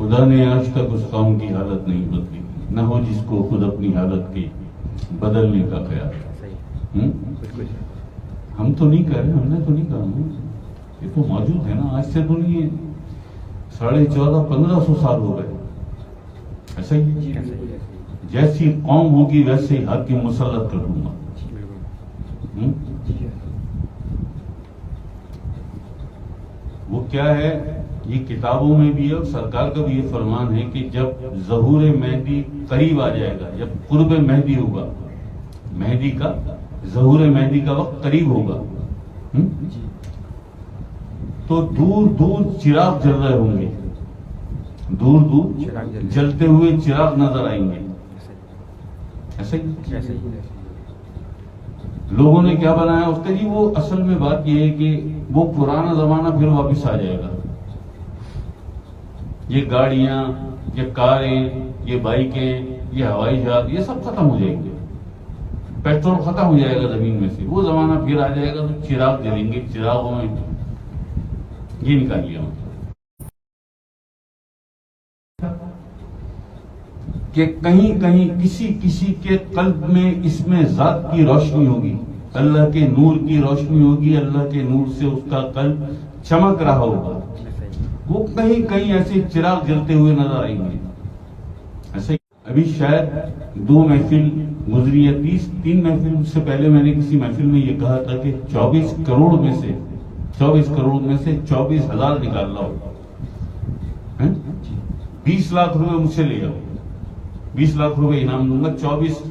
خدا نے آج تک اس قوم کی حالت نہیں بدلی، نہ ہو جس کو خود اپنی حالت کے بدلنے کا خیال۔ ہم تو نہیں کہہ رہے، ہم نے تو نہیں کہا، یہ تو موجود ہے نا، آج سے تو نہیں ہے، 1450-1500 سال ہو گئے۔ ایسا ہی جیسی قوم ہوگی ویسے ہی حاکم مسلط کر دوں گا۔ وہ کیا ہے، یہ کتابوں میں بھی ہے اور سرکار کا بھی یہ فرمان ہے کہ جب ظہور مہدی قریب آ جائے گا، جب قرب مہدی ہوگا، مہدی کا ظہور مہدی کا وقت قریب ہوگا، تو دور دور چراغ جل رہے ہوں گے، دور دور جلتے ہوئے چراغ نظر آئیں گے۔ ایسے لوگوں نے کیا بنایا اس کا جی، وہ اصل میں بات یہ ہے کہ وہ پرانا زمانہ پھر واپس آ جائے گا۔ یہ گاڑیاں، یہ کاریں، یہ بائیکیں، یہ ہوائی جہاز، یہ سب ختم ہو جائیں گے، پیٹرول ختم ہو جائے گا زمین میں سے، وہ زمانہ پھر آ جائے گا، تو چراغ جلیں گے، چراغوں میں یہ نکالیے کہ کہیں کہیں کسی کسی کے قلب میں اس میں ذات کی روشنی ہوگی، اللہ کے نور کی روشنی ہوگی، اللہ کے نور سے اس کا قلب چمک رہا ہوگا، وہ کہیں کہیں ایسے چراغ جلتے ہوئے نظر آئیں گے۔ ایسے ابھی شاید 2 محفل گزری ہے، 3 محفل سے پہلے میں نے کسی محفل میں یہ کہا تھا کہ 24 کروڑ میں سے 24,000 نکال لاؤ، 20 لاکھ روپے مجھ سے لے جاؤ، 20 لاکھ روپے انعام دوں گا، 24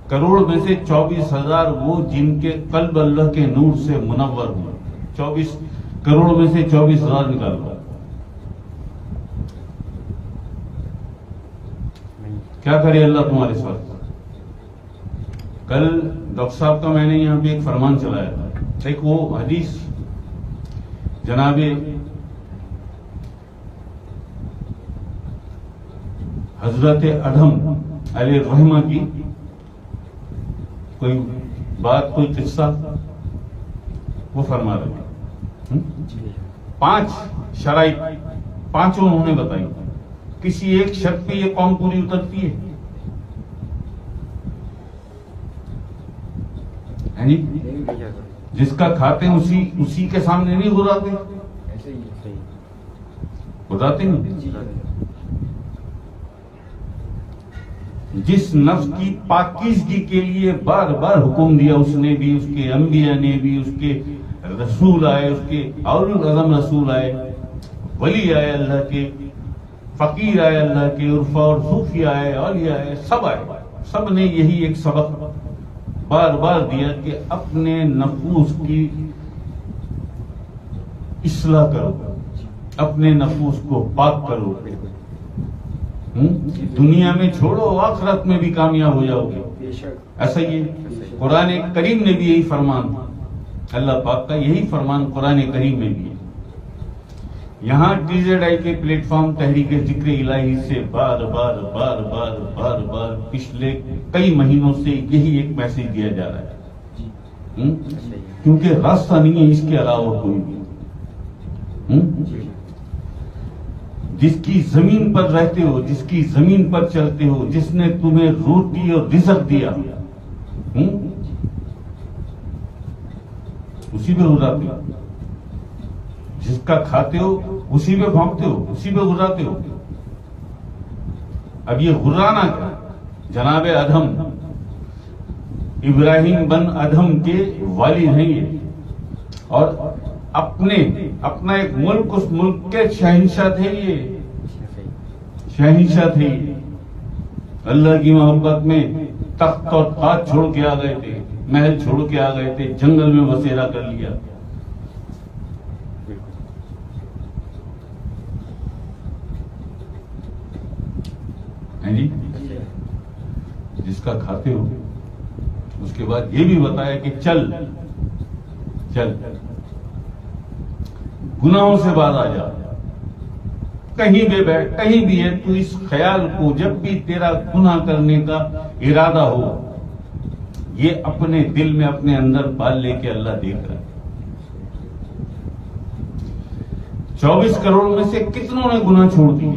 کروڑ میں سے 24,000 وہ جن کے قلب اللہ کے نور سے منور ہوں، 24 کروڑ میں سے 24,000 نکال لاؤ۔ کیا کرے اللہ تمہارے ساتھ۔ کل ڈاکٹر صاحب کا میں نے یہاں پہ ایک فرمان چلایا تھا، ایک وہ حدیث جناب حضرت ادھم علیہ الرحمہ کی کوئی بات، کوئی قصہ وہ فرما رہے ہیں، 5 شرائط، 5 انہوں نے بتائی، کسی ایک شرط پہ یہ قوم پوری اترتی ہے، جس کا کھاتے ہیں اسی کے سامنے نہیں گزارتے، گزارتے نہیں۔ جس نفس کی پاکیزگی کے لیے بار بار حکم دیا اس نے بھی، اس کے انبیاء نے بھی، اس کے رسول آئے، اس کے اول العزم رسول آئے، ولی آئے اللہ کے، فقیر آئے اللہ کے، عرفا اور صوفی آئے، اولیاء آئے، سب آئے، سب نے یہی ایک سبق بار بار دیا کہ اپنے نفوس کی اصلاح کرو، اپنے نفوس کو پاک کرو، دنیا میں چھوڑو، آخرت میں بھی کامیاب ہو جاؤ گے۔ ایسا ہی قرآن کریم نے بھی یہی فرمان، اللہ پاک کا یہی فرمان قرآن کریم میں بھی ہے۔ یہاں TZI کے پلیٹ فارم تحریک ذکر الہی سے بار بار بار بار بار بار پچھلے کئی مہینوں سے یہی ایک میسج دیا جا رہا ہے، کیونکہ راستہ نہیں ہے اس کے علاوہ کوئی بھی۔ جس کی زمین پر رہتے ہو، جس کی زمین پر چلتے ہو، جس نے تمہیں روٹی اور رزق دیا، اسی پہ گزارتے ہو، جس کا کھاتے ہو اسی پہ بھونکتے ہو، اسی پہ گزارتے ہو۔ اب یہ غرانا کیا، جناب ادھم ابراہیم بن ادھم کے والد ہیں یہ، اور اپنا ایک ملک، اس ملک کے شہنشاہ تھے، یہ شہنشاہ تھے، اللہ کی محبت میں تخت اور تاج چھوڑ کے آ گئے تھے، محل چھوڑ کے آ گئے تھے، جنگل میں بسیرا کر لیا۔ جس کا کھاتے ہو، اس کے بعد یہ بھی بتایا کہ چل گناہوں سے باز آ جا، کہیں بھی بیٹھ، کہیں بھی ہے، تو اس خیال کو جب بھی تیرا گناہ کرنے کا ارادہ ہو، یہ اپنے دل میں اپنے اندر پال لے کے اللہ دیکھ رہا ہے۔ 24 کروڑ میں سے کتنوں نے گناہ چھوڑ دیے،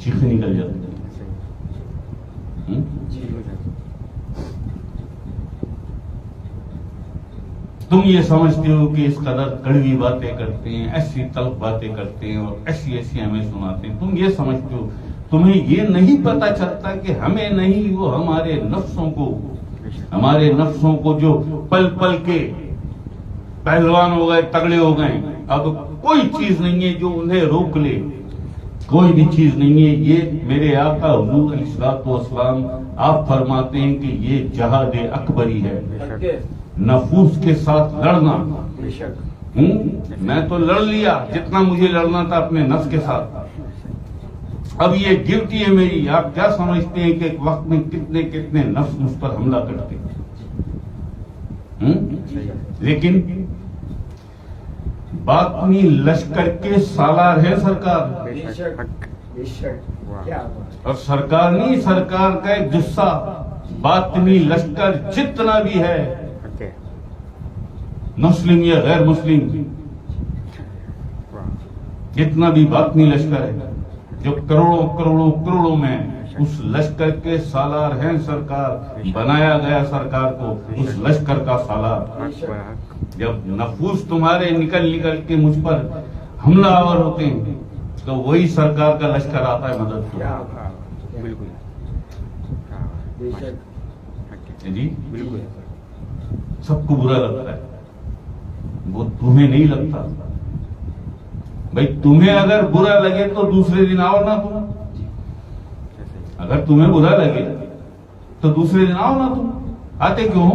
چیخیں نکل جاتی ہیں. تم یہ سمجھتے ہو کہ اس قدر کڑوی باتیں کرتے ہیں, ایسی تلخ باتیں کرتے ہیں اور ایسی ایسی ہمیں سناتے ہیں. تم یہ سمجھتے ہو, تمہیں یہ نہیں پتا چلتا کہ ہمیں نہیں, وہ ہمارے نفسوں کو جو پل پل کے پہلوان ہو گئے, تگڑے ہو گئے, اب کوئی چیز نہیں ہے جو انہیں روک لے, کوئی بھی چیز نہیں ہے. یہ میرے آقا حضور علیہ الصلوۃ والسلام آپ فرماتے ہیں کہ یہ جہاد اکبری ہے, نفوس کے ساتھ لڑنا. میں تو لڑ لیا جتنا مجھے لڑنا تھا اپنے نفس کے ساتھ, اب یہ ڈیوٹی ہے میری. آپ کیا سمجھتے ہیں کہ ایک وقت میں کتنے کتنے نفس مجھ پر حملہ کرتے ہیں, لیکن باطنی لشکر کے سالار ہے سرکار, اور سرکار نہیں, سرکار کا ایک جثہ. باطنی لشکر جتنا بھی ہے, مسلم یا غیر مسلم, جتنا بھی باطنی لشکر ہے جو کروڑوں کروڑوں کروڑوں میں, اس لشکر کے سالار ہیں سرکار. بنایا گیا سرکار کو اس لشکر کا سالار. جب نفوس تمہارے نکل نکل کے مجھ پر حملہ آور ہوتے ہیں تو وہی سرکار کا لشکر آتا ہے مدد کو. جی بالکل. سب کو برا لگتا ہے, وہ تمہیں نہیں لگتا. بھائی تمہیں اگر برا لگے تو دوسرے دن آؤ نا تم, اگر تمہیں برا لگے تو دوسرے دن آؤ نا تم. آتے کیوں؟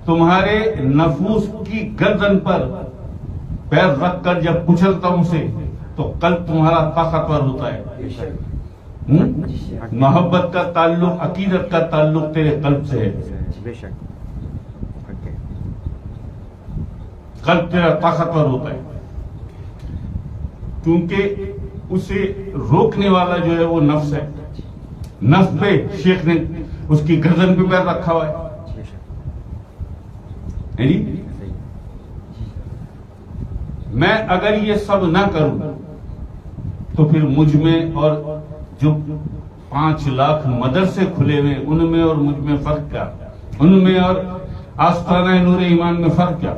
تمہارے نفوس کی گردن پر پیر رکھ کر جب کچلتا ہوں اسے تو قلب تمہارا طاقتور ہوتا ہے. محبت کا تعلق, عقیدت کا تعلق تیرے قلب سے ہے, قلب تیرا طاقتور ہوتا ہے, کیونکہ اسے روکنے والا جو ہے وہ نفس ہے. نفس پہ شیخ نے اس کی گردن پہ پیر رکھا ہوا ہے. میں اگر یہ سب نہ کروں تو پھر مجھ میں اور جو 5 لاکھ مدرسے کھلے ہوئے ان میں اور مجھ میں فرق کیا, ان میں اور آستانہ نور ایمان میں فرق کیا؟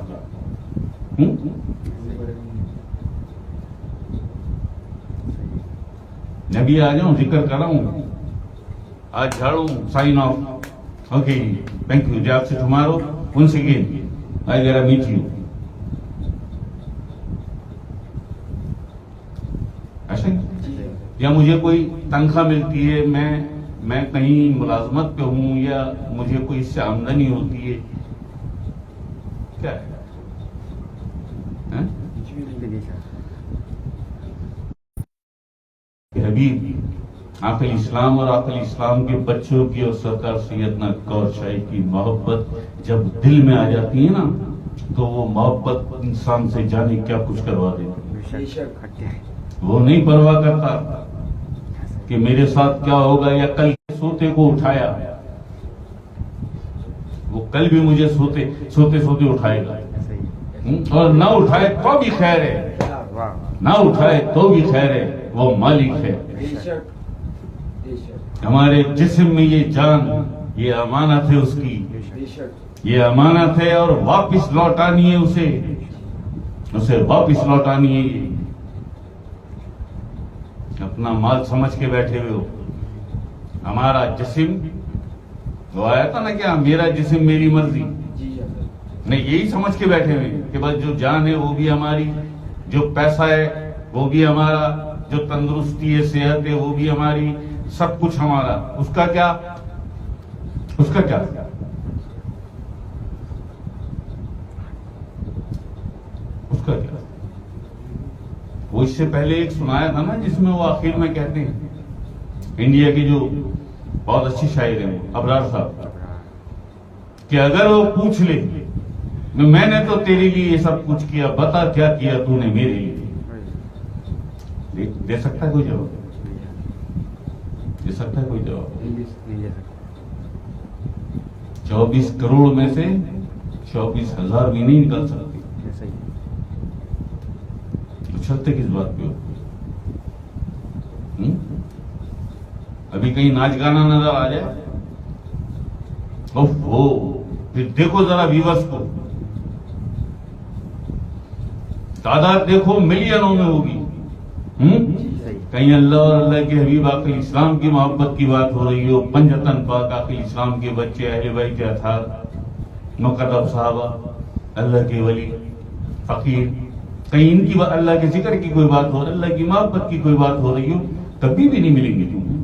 نبی آ جاؤں, ذکر کراؤں, آج جھاڑوں, sign off, okay thank you جی, آپ سے tomorrow once again I gotta meet you. ایسا یا مجھے کوئی تنخواہ ملتی ہے, میں کہیں ملازمت پہ ہوں, یا مجھے کوئی اس سے آمدنی ہوتی ہے, کیا ہے؟ حبیب عاقل اسلام اور عاقل اسلام کے بچوں کی اور سرکار سیدنا گور شاہی کی محبت جب دل میں آ جاتی ہے نا تو وہ محبت انسان سے جانے کیا کچھ کروا دیتی. وہ نہیں پرواہ کرتا کہ میرے ساتھ کیا ہوگا, یا کل سوتے کو اٹھایا, وہ کل بھی مجھے سوتے اٹھائے گا, اور نہ اٹھائے تو بھی خیر ہے, نہ اٹھائے تو بھی خیر ہے, وہ مالک ہے. ہمارے جسم میں یہ جان, یہ امانت ہے اس کی, یہ امانت ہے, اور واپس لوٹانی ہے اسے واپس لوٹانی ہے. اپنا مال سمجھ کے بیٹھے ہوئے ہو. ہمارا جسم, وہ آیا تھا نا کیا, میرا جسم میری مرضی, نہیں یہی سمجھ کے بیٹھے ہوئے کہ بس جو جان ہے وہ بھی ہماری, جو پیسہ ہے وہ بھی ہمارا, جو تندرستی ہے, صحت ہے, وہ بھی ہماری, سب کچھ ہمارا. اس کا کیا وہ اس سے پہلے ایک سنایا تھا نا جس میں وہ آخر میں کہتے ہیں, انڈیا کے جو بہت اچھی شاعر ہیں ابرار صاحب, کہ اگر وہ پوچھ لے میں نے تو تیرے لیے یہ سب کچھ کیا, بتا کیا کیا تو نے میرے لیے, دے سکتا ہے کوئی جواب؟ دے سکتا ہے کوئی جواب؟ 24 کروڑ میں سے 24,000 بھی نہیں نکل سکتے. اچھلتے کس بات پہ ہو؟ ابھی کہیں ناچ گانا نظر آ جائے ہو پھر دیکھو ذرا ویورز کو، تعداد دیکھو ملینوں میں ہوگی. کہیں اللہ اور اللہ کے حبیب آقی اسلام کی محبت کی بات ہو رہی ہو، پنجتن پاک آقی اسلام کے بچے، اہل بیت اطہار، مقرب صحابہ، اللہ کے ولی، فقیر، کہیں ان کی اللہ کے ذکر کی کوئی بات ہو، اللہ کی محبت کی کوئی بات ہو رہی ہو، کبھی بھی نہیں ملیں گے تمہیں،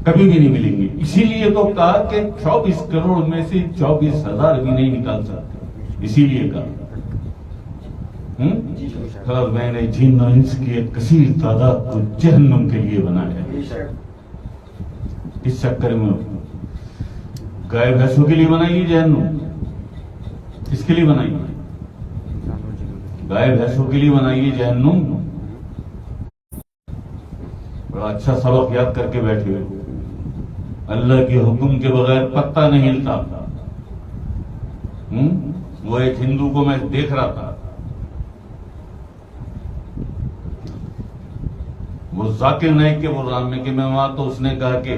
کبھی بھی نہیں ملیں گے. اسی لیے تو کہا کہ 24 کروڑ میں سے 24,000 بھی نہیں نکال سکتے، اسی لیے کہا میں نے جن و انس کی ایک کثیر تعداد کو جہنم کے لیے بنایا. اس چکر میں گائے بھینسوں کے لیے بنائی جہنم، کس کے لیے بنائی؟ گائے بھینسوں کے لیے بنائی جہنم. بڑا اچھا سبق یاد کر کے بیٹھے ہوئے، اللہ کے حکم کے بغیر پتہ نہیں ہلتا. وہ ایک ہندو کو میں دیکھ رہا تھا، وہ ذاکر نائک کے پروگرام میں کہ میں وہاں، تو اس نے کہا کہ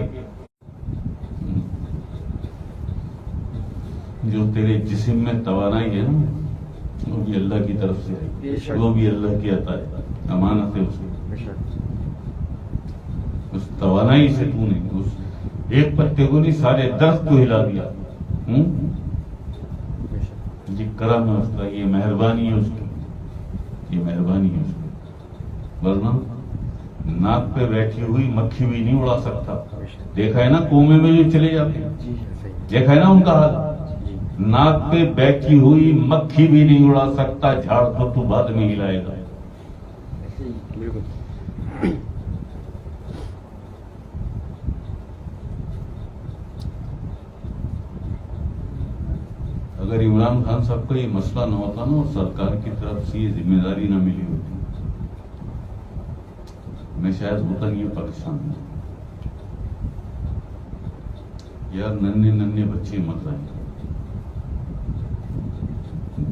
جو تیرے جسم میں توانائی ہے نا، وہ بھی اللہ کی طرف سے ہے، وہ بھی اللہ کی عطا ہے، امانت ہے اس کی. اس توانائی سے تو نے اس ایک پتے کو نہیں سارے درخت کو ہلا دیا. یہ کرم ہے اس کا، یہ مہربانی ہے اس کی، یہ مہربانی ہے اس کی. ورنہ ناک پہ بیٹھی ہوئی مکھی بھی نہیں اڑا سکتا. دیکھا ہے نا کومے میں جو چلے جاتے ہیں، دیکھا ہے نا ان کا حال. ناک پہ بیٹھی ہوئی مکھی بھی نہیں اڑا سکتا، جھاڑ تو بعد میں ہلائے گا. اگر عمران خان صاحب کا یہ مسئلہ نہ ہوتا نا، اور سرکار کی طرف سے یہ ذمہ داری نہ ملی ہوتی، میں شاید ہوتا نہیں پاکستان میں. یار ننھے ننھے بچے مر رہے ہیں،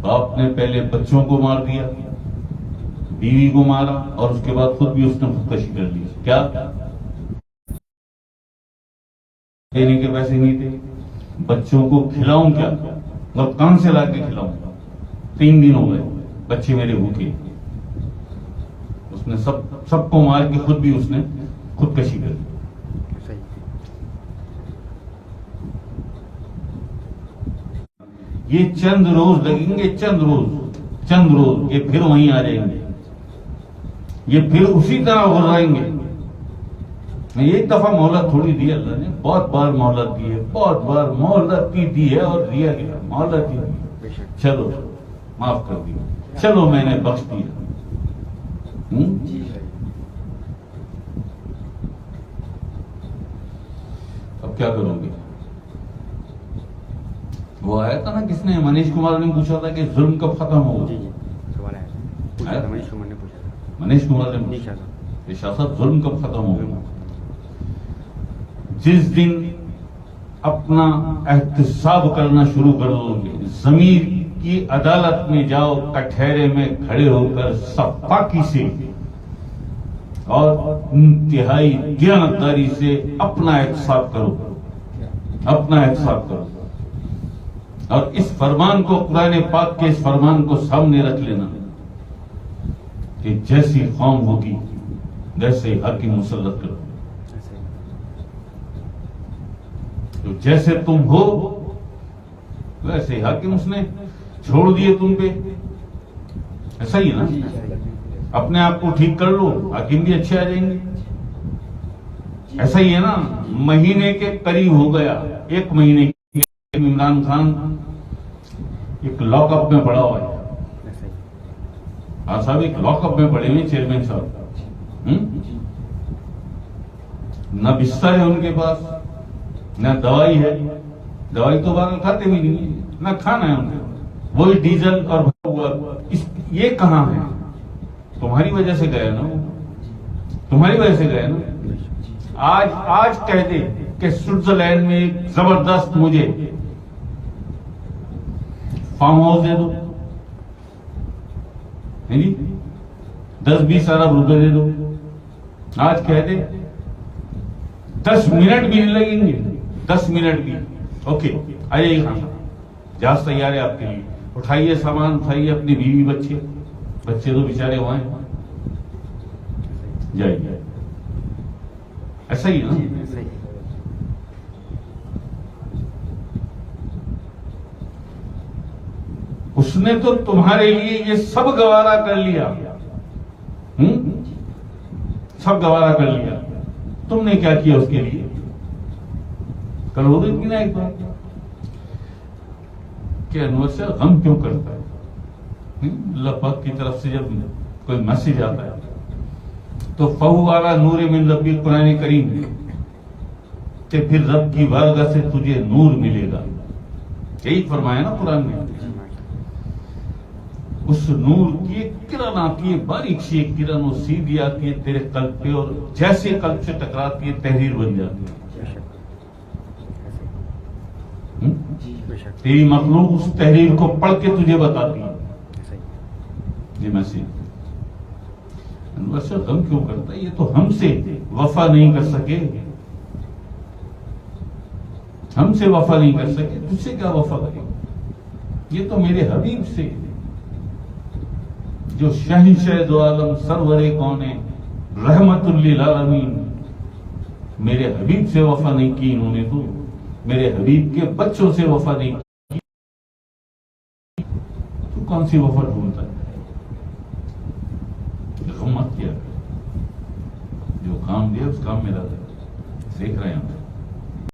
باپ نے پہلے بچوں کو مار دیا، بیوی کو مارا، اور اس کے بعد خود بھی اس نے خودکشی کر لی. کیا دینے کے پیسے نہیں تھے، بچوں کو کھلاؤں کیا، اب کہاں سے لا کے کھلاؤں؟ 3 دن ہو گئے بچے میرے بھوکے. اس نے سب کو مار کے خود بھی اس نے خودکشی کر لی. یہ چند روز لگیں گے، چند روز یہ پھر وہیں آ جائیں گے، یہ پھر اسی طرح ہو جائیں گے. ایک دفعہ مہلت تھوڑی دی اللہ نے، بہت بار مہلت دی ہے، بہت بار مہلت دی ہے، اور دیا گیا مہلت ہی دی. چلو معاف کر دیا، چلو میں نے بخش دیا. اب کیا کروں گے؟ وہ آیا تھا نا، کس نے؟ منیش کمار نے پوچھا تھا کہ ظلم کب ختم ہوگا. منیش کمار نے پوچھا کہ شاہ صاحب ظلم کب ختم ہوگا؟ جس دن اپنا احتساب کرنا شروع کر دو گے، ضمیر کی عدالت میں جاؤ، کٹہرے میں کھڑے ہو کر صفاقی سے اور انتہائی دیانتداری سے اپنا احتساب کرو، اپنا احتساب کرو. اور اس فرمان کو، قرآن پاک کے اس فرمان کو سامنے رکھ لینا کہ جیسی قوم ہوگی ویسے ہی حاکم مسلط کرو. تو جیسے تم ہو ویسے حاکم اس نے چھوڑ دیے تم پہ. ایسا ہی ہے نا، اپنے آپ کو ٹھیک کر لو، حاکم بھی اچھے آ جائیں گے. ایسا ہی ہے نا، مہینے کے قریب ہو گیا، 1 مہینے عمران خان ایک لاک اپ میں پڑا ہوا ہے. ہاں صاحب ایک لاک اپ میں پڑے ہوئے چیئرمین صاحب. نہ بستر ہے ان کے پاس، نہ دوائی ہے، دوائی تو باہر کھاتے بھی نہیں، نہ کھانا ہے ان کو، وہی ڈیزل اور یہ کہاں ہے؟ تمہاری وجہ سے گیا نا، تمہاری وجہ سے گیا نا. آج کہہ دے کہ سوئٹزرلینڈ میں ایک زبردست مجھے فارم ہاؤس دے دو، 10-20 ارب روپے دے دو. آج کہہ دے 10 منٹ بھی نہیں لگیں گے، 10 منٹ بھی. اوکے آئیے خان صاحب، جہاز تیار ہے آپ کے لیے. اٹھائیے سامان، اٹھائیے اپنی بیوی بچے تو بیچارے وہاں ہیں. جائیے، ایسا ہی ہے نا. اس نے تو تمہارے لیے یہ سب گوارا کر لیا، سب گوارا کر لیا. تم نے کیا کیا اس کے لیے؟ کل ہو گئی نا ایک بار کہ انور سے غم کیوں کرتا ہے؟ اللہ پاک کی طرف سے جب کوئی میسج آتا ہے تو فہو والا نور من ربی، قرآن کریم کہ پھر رب کی بارگاہ سے تجھے نور ملے گا. یہی فرمایا نا قرآن میں. اس نور کی ایک کرن آتی ہے، باریک سی ایک کرن، وہ سیدھی آتی ہے تیرے قلب پہ، اور جیسے قلب سے ٹکراتی ہے تحریر بن جاتی ہے. تیری مخلوق اس تحریر کو پڑھ کے تجھے بتاتی ہے یہ میسج. انور سے غم کیوں کرتا ہے؟ یہ تو ہم سے وفا نہیں کر سکے، ہم سے وفا نہیں کر سکے، تجھ سے کیا وفا کرے؟ یہ تو میرے حبیب سے، جو شہنشاہ دو عالم سرور کون ہے، رحمت للعالمین، میرے حبیب سے وفا نہیں کی انہوں نے. تو میرے حبیب کے بچوں سے وفا نہیں کی، تو کون سی وفا ڈھونڈتا ہے؟ غم مت کیا، جو کام دیا اس کام میں رہتا ہے. دیکھ رہے ہیں ہم.